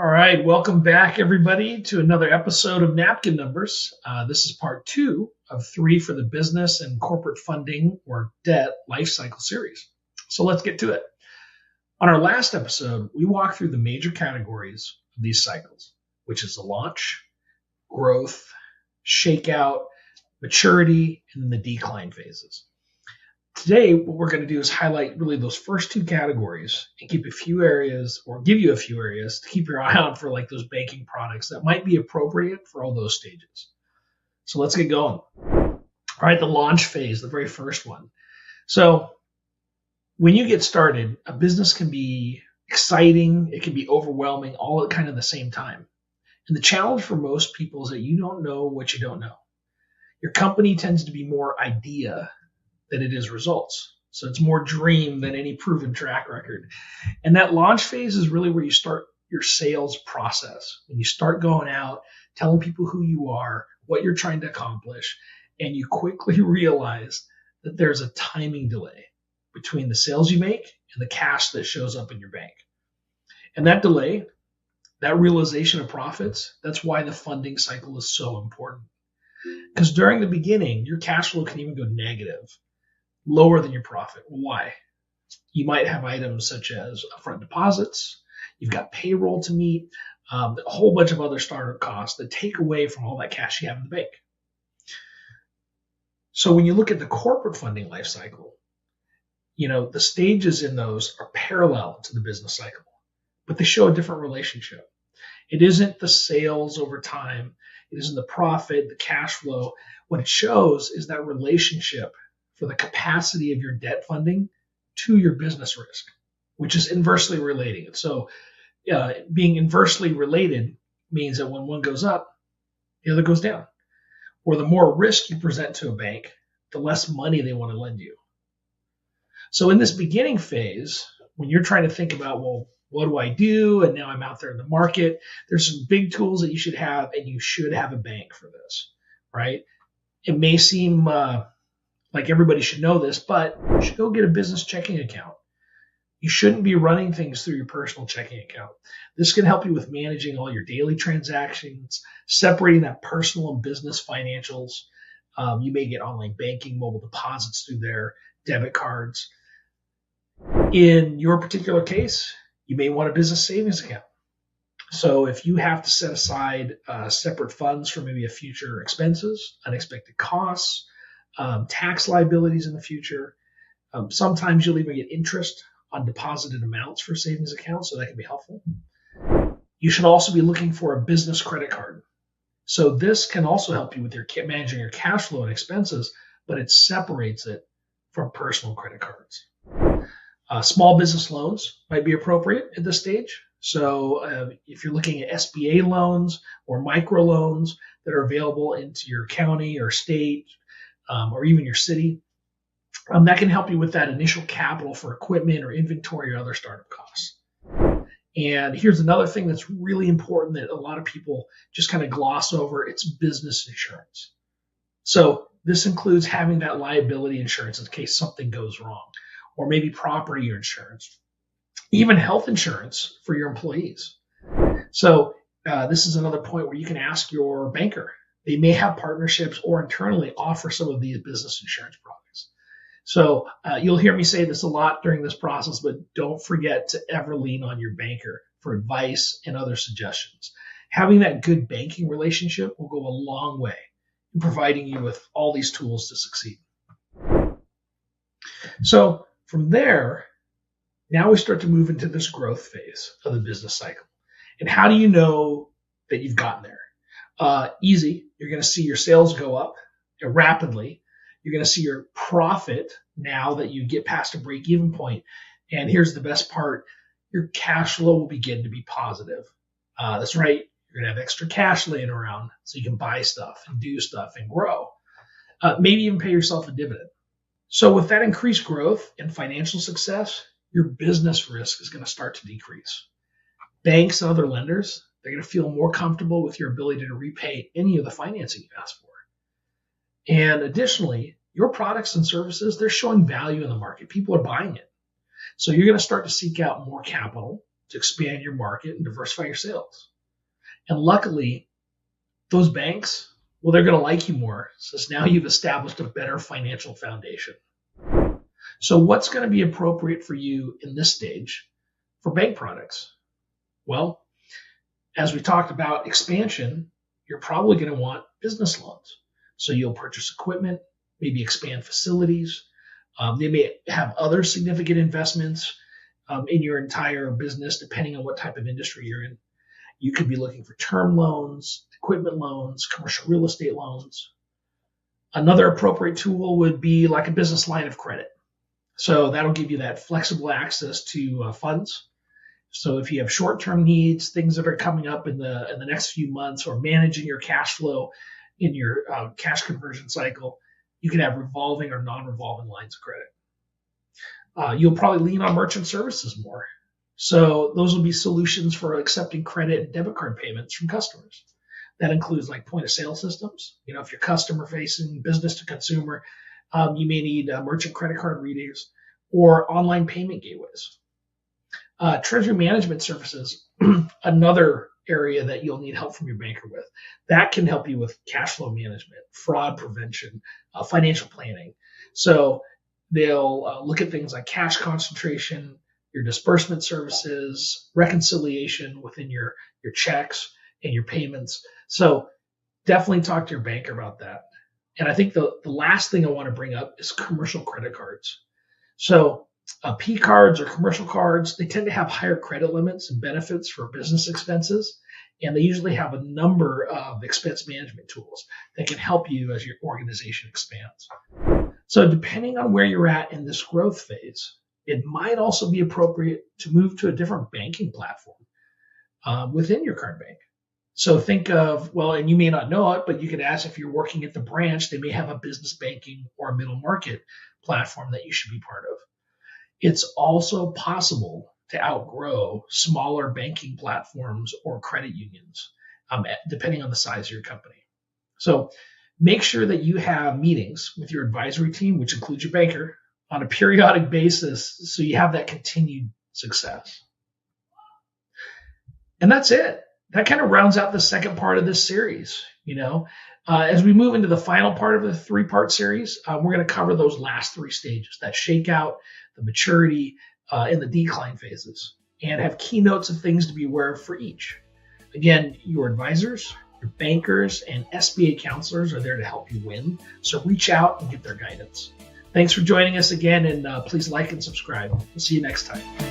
All right, welcome back, everybody, to another episode of Napkin Numbers. This is part two of three for the business and corporate funding or debt life cycle series. So let's get to it. On our last episode, we walked through the major categories of these cycles, which is the launch, growth, shakeout, maturity, and the decline phases. Today, what we're going to do is highlight really those first two categories and keep a few areas or give you a few areas to keep your eye on for like those banking products that might be appropriate for all those stages. So let's get going. All right, the launch phase, the very first one. So when you get started, a business can be exciting, it can be overwhelming, all at kind of the same time. And the challenge for most people is that you don't know what you don't know. Your company tends to be more idea than it is results. So it's more dream than any proven track record. And that launch phase is really where you start your sales process. When you start going out, telling people who you are, what you're trying to accomplish, and you quickly realize that there's a timing delay between the sales you make and the cash that shows up in your bank. And that delay, that realization of profits, that's why the funding cycle is so important. Because during the beginning, your cash flow can even go negative, lower than your profit. Why? You might have items such as upfront deposits, you've got payroll to meet, a whole bunch of other startup costs that take away from all that cash you have in the bank. So when you look at the corporate funding life cycle, the stages in those are parallel to the business cycle, but they show a different relationship. It isn't the sales over time. It isn't the profit, the cash flow. What it shows is that relationship for the capacity of your debt funding to your business risk, which is inversely related. So being inversely related means that when one goes up, the other goes down. Or the more risk you present to a bank, the less money they want to lend you. So in this beginning phase, when you're trying to think about, well, what do I do? And now I'm out there in the market. There's some big tools that you should have, and you should have a bank for this, right? It may seem like everybody should know this, but you should go get a business checking account. You shouldn't be running things through your personal checking account. This can help you with managing all your daily transactions, separating that personal and business financials. You may get online banking, mobile deposits through there, debit cards. In your particular case, you may want a business savings account. So if you have to set aside separate funds for maybe a future expenses, unexpected costs, tax liabilities in the future. Sometimes you'll even get interest on deposited amounts for savings accounts, so that can be helpful. You should also be looking for a business credit card. So this can also help you with your managing your cash flow and expenses, but it separates it from personal credit cards. Small business loans might be appropriate at this stage. So if you're looking at SBA loans or micro loans that are available into your county or state, or even your city, that can help you with that initial capital for equipment or inventory or other startup costs. And here's another thing that's really important that a lot of people just kind of gloss over. It's business insurance. So this includes having that liability insurance in case something goes wrong, or maybe property insurance, even health insurance for your employees. So this is another point where you can ask your banker. They may have partnerships or internally offer some of these business insurance products. So you'll hear me say this a lot during this process, but don't forget to ever lean on your banker for advice and other suggestions. Having that good banking relationship will go a long way in providing you with all these tools to succeed. So from there, now we start to move into this growth phase of the business cycle. And how do you know that you've gotten there? Easy. You're going to see your sales go up rapidly. You're going to see your profit now that you get past a break-even point. And here's the best part. Your cash flow will begin to be positive. That's right. You're going to have extra cash laying around so you can buy stuff and do stuff and grow. Maybe even pay yourself a dividend. So with that increased growth and financial success, your business risk is going to start to decrease. Banks and other lenders, they're going to feel more comfortable with your ability to repay any of the financing you asked for. And additionally, your products and services, they're showing value in the market. People are buying it. So you're going to start to seek out more capital to expand your market and diversify your sales. And luckily, those banks, well, they're going to like you more since now you've established a better financial foundation. So what's going to be appropriate for you in this stage for bank products? Well, as we talked about expansion, you're probably going to want business loans. So you'll purchase equipment, maybe expand facilities. They may have other significant investments in your entire business, depending on what type of industry you're in. You could be looking for term loans, equipment loans, commercial real estate loans. Another appropriate tool would be like a business line of credit. So that'll give you that flexible access to funds. So if you have short-term needs, things that are coming up in the next few months, or managing your cash flow in your cash conversion cycle, you can have revolving or non-revolving lines of credit. You'll probably lean on merchant services more. So those will be solutions for accepting credit and debit card payments from customers. That includes like point of sale systems. If you're customer facing, business to consumer, you may need merchant credit card readers or online payment gateways. Treasury management services, another area that you'll need help from your banker with. That can help you with cash flow management, fraud prevention, financial planning. So they'll look at things like cash concentration, your disbursement services, reconciliation within your checks and your payments. So definitely talk to your banker about that. And I think the last thing I want to bring up is commercial credit cards. So P cards or commercial cards, they tend to have higher credit limits and benefits for business expenses. And they usually have a number of expense management tools that can help you as your organization expands. So depending on where you're at in this growth phase, it might also be appropriate to move to a different banking platform within your current bank. So think of, and you may not know it, but you could ask if you're working at the branch, they may have a business banking or a middle market platform that you should be part of. It's also possible to outgrow smaller banking platforms or credit unions, depending on the size of your company. So make sure that you have meetings with your advisory team, which includes your banker, on a periodic basis so you have that continued success. And that's it. That kind of rounds out the second part of this series. As we move into the final part of the 3-part series, we're going to cover those last 3 stages, that shakeout, the maturity, and the decline phases, and have keynotes of things to be aware of for each. Again, your advisors, your bankers, and SBA counselors are there to help you win. So reach out and get their guidance. Thanks for joining us again, and please like and subscribe. We'll see you next time.